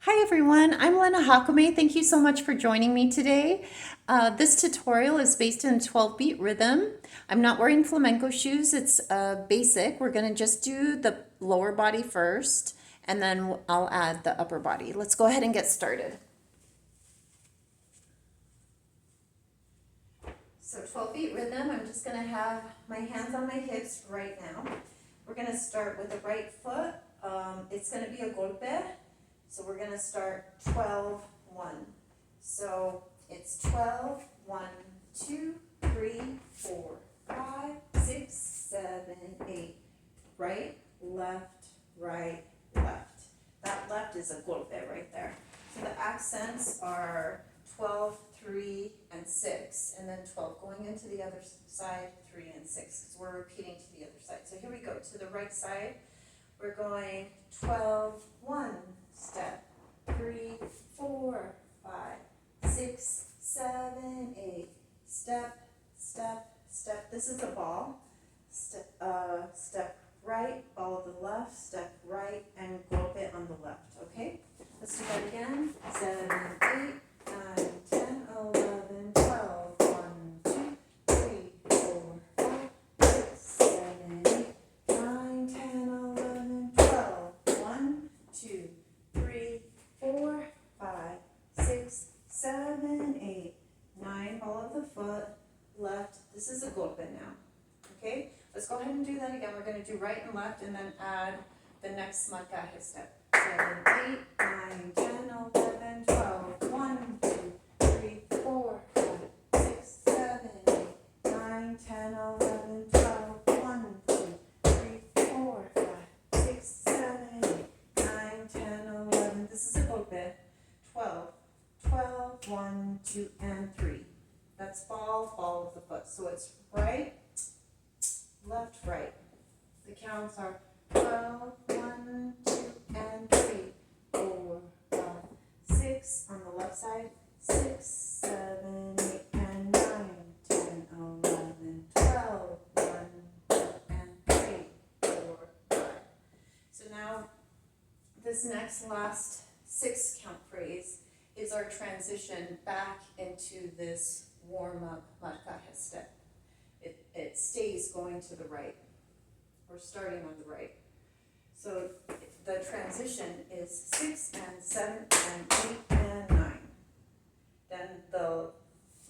Hi everyone, I'm Lena Jácome. Thank you so much for joining me today. This tutorial is based in 12-beat rhythm. I'm not wearing flamenco shoes, it's basic. We're going to just do the lower body first and then I'll add the upper body. Let's go ahead and get started. So 12-beat rhythm, I'm just going to have my hands on my hips right now. We're going to start with the right foot. It's going to be a golpe. So we're going to start 12, 1. So it's 12, 1, 2, 3, 4, 5, 6, 7, 8. Right, left, right, left. That left is a golpe right there. So the accents are 12, 3, and 6. And then 12 going into the other side, 3 and 6. Because we're repeating to the other side. So here we go. To the right side, we're going 12, 1. Step 3, 4, 5, 6, 7, 8. Step, step, step. This is a ball. Step right, ball to the left, step right, and golpe on the left. Okay? Let's do that again. 7, 8, 9, 10, 11, 12. 1, 2, 3, 4, 5, 6, 7, 8, 9, 10, 11, 12. 1, 2, 3, 4, 5, 6, 7, 8, 9, ball of the foot, left. This is a golpe now. Okay? Let's go ahead and do that again. We're going to do right and left and then add the next marcaje step. 7, 8, 9, 10, 11, 12. 1, 2, 3, 4, 5, 6, 7, 8, 9, 10, 11, 12. 1, 2, 3, 4, 5, 6, 7, 8, 9, 10, 11. This is a golpe. 12, 12, 1, 2, and 3. That's ball, ball of the foot. So it's right, left, right. The counts are 12, 1, 2, and 3, 4, 5, 6 on the left side, 6, 7, 8, and 9, 10, 11, 12, 1, 2, and 3, 4, 5. So now this next last 6 count phrase is our transition back into this warm-up marcaje step. It stays going to the right. We're starting on the right. So the transition is 6 and 7 and 8 and 9. Then the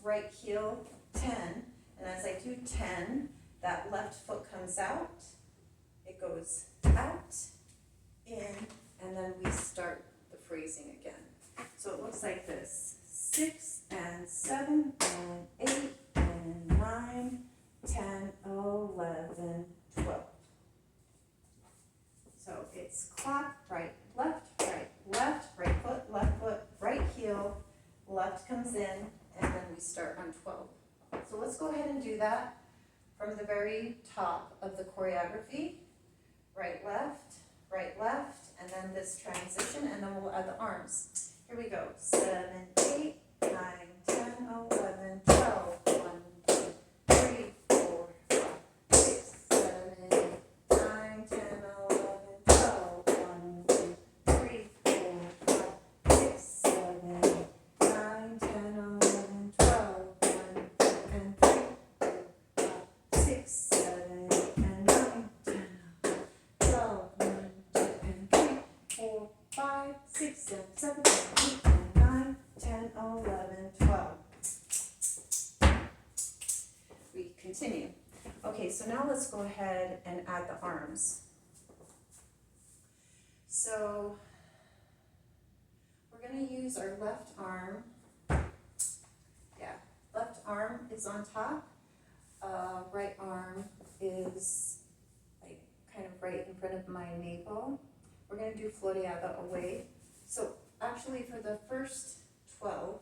right heel, 10. And as I do 10, that left foot comes out. It goes out, in, and then we start the phrasing again. So it looks like this. 6 and 7 and 8 and 9, 10, 11, 12. So it's clap, right, left, foot, right heel, left comes in, and then we start on 12. So let's go ahead and do that from the very top of the choreography. Right, left, and then this transition, and then we'll add the arms. Here we go. 7, 8, 9, 10, 11, 12. 1, 2, 3, 4, 5, 6, 7, 8, 9, 10, 11, 12. 1, 2, 3, 4, 5, 6, 7, 8, 9, 10, 11, 12. 1, 2, and 3, 4, 5, 6, 7, 8, and 9, 10, 12. 1, 2, and 3, 4, 5, 6, 7, 8, and 9, 10, 11, 12. We continue. Okay, so now let's go ahead and add the arms. So we're going to use our left arm. Yeah, left arm is on top. Right arm is like kind of right in front of my navel. We're going to do floreada away. So actually for the first 12,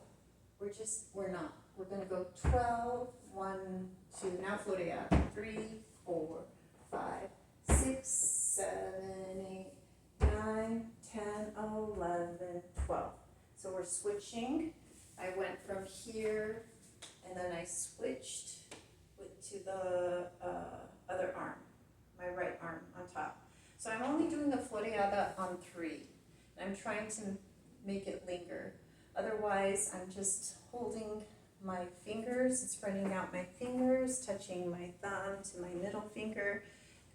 we're not. We're going to go 12, 1, 2, now floreada. 3, 4, 5, 6, 7, 8, 9, 10, 11, 12. So we're switching. I went from here and then I switched to the other arm, my right arm on top. So I'm only doing a floreada on 3. I'm trying to make it linger. Otherwise, I'm just holding my fingers, spreading out my fingers, touching my thumb to my middle finger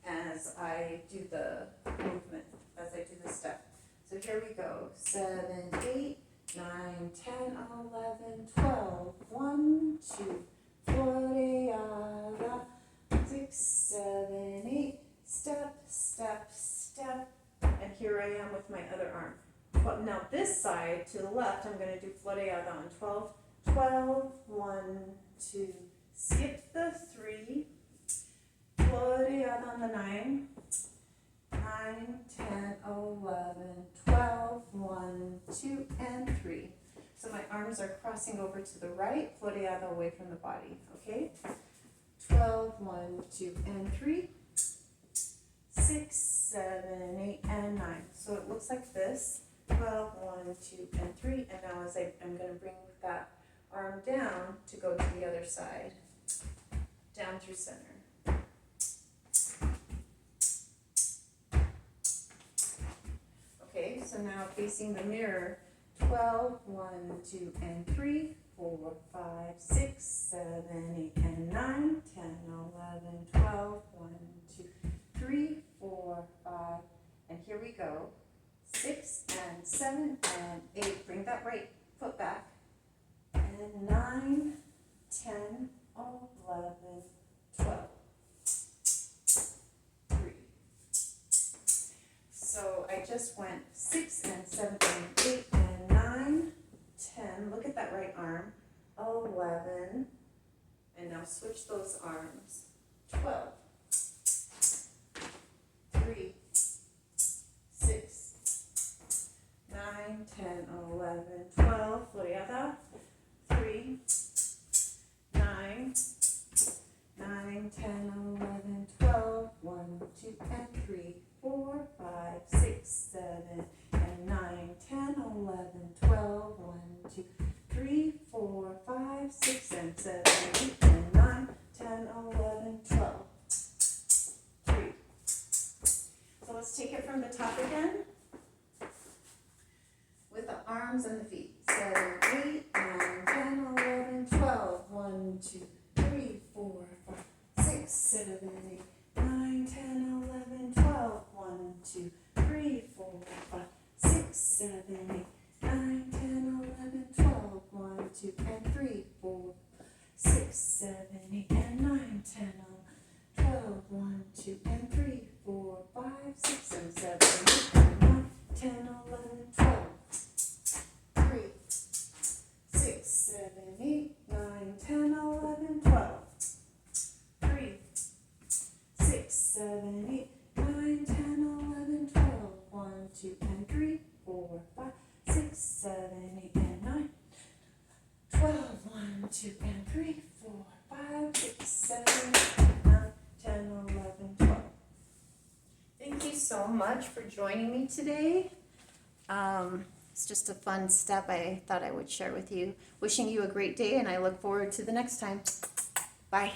as I do the movement, as I do the step. So here we go. 7, 8, 9, 10, 11, 12. 1, 2, floreada. 6, 7, 8. Step, step, step. And here I am with my other arm. But now this side to the left, I'm going to do floreada on 12. 12, 1, 2. Skip the 3. Floreada on the 9. 9, 10, 11, 12, 1, 2, and 3. So my arms are crossing over to the right, floreada away from the body, okay? 12, 1, 2, and 3. 6, 7, 8, and 9. So it looks like this. 12, 1, 2, and 3. And now as I'm going to bring that arm down to go to the other side. Down through center. Okay, so now facing the mirror, 12, 1, 2, and 3, 4, 5, 6, 7, 8, and 9, 10, 11, 12, 1, 2, 3, 4, 5, and here we go, 6, and 7, and 8, bring that right foot back, and 9, 10, 11, 12. So I just went 6 and 7 and 8 and 9, 10. Look at that right arm. 11. And now switch those arms. 12. 3, 6, 9, 10, 11, 12. Floreada. 3, 9, 9, 10, 11, 12. 1, 2, and 3. 4, 5, 6, 7, and 9, 10, 11, 12, 1, 2, 3, 4, 5, 6, and 7, 8, and 9, 10, 11, 12. 3. So let's take it from the top again with the arms and the feet. 7, 8, 9, 10, 11, 12. 1, 2, 3, 4, 5, 6, 7, 8, 9, 10, 11, 12. 1, 2, 3, 4, 5, 6, 7, 8, 9, 10, 11, 12. 1, 2, and 3, 4, 6, 7, 8, and 9, 10, 12. 1, 2, and 3, 4, 5, 6, and 7, 8, and 9, 10, 11, 12. 3, 6, 7, 8, 9, 10, 11, 12. 3, 6, 7, 8, 9, 10, 11, 12. 1, 2, and 3, 4, 5, 6, 7, 8, and 9, 12. 1, 2, and 3, 4, 5, 6, 7, 8, 9, 10, 11, 12. Thank you so much for joining me today. It's just a fun step I thought I would share with you. Wishing you a great day, and I look forward to the next time. Bye.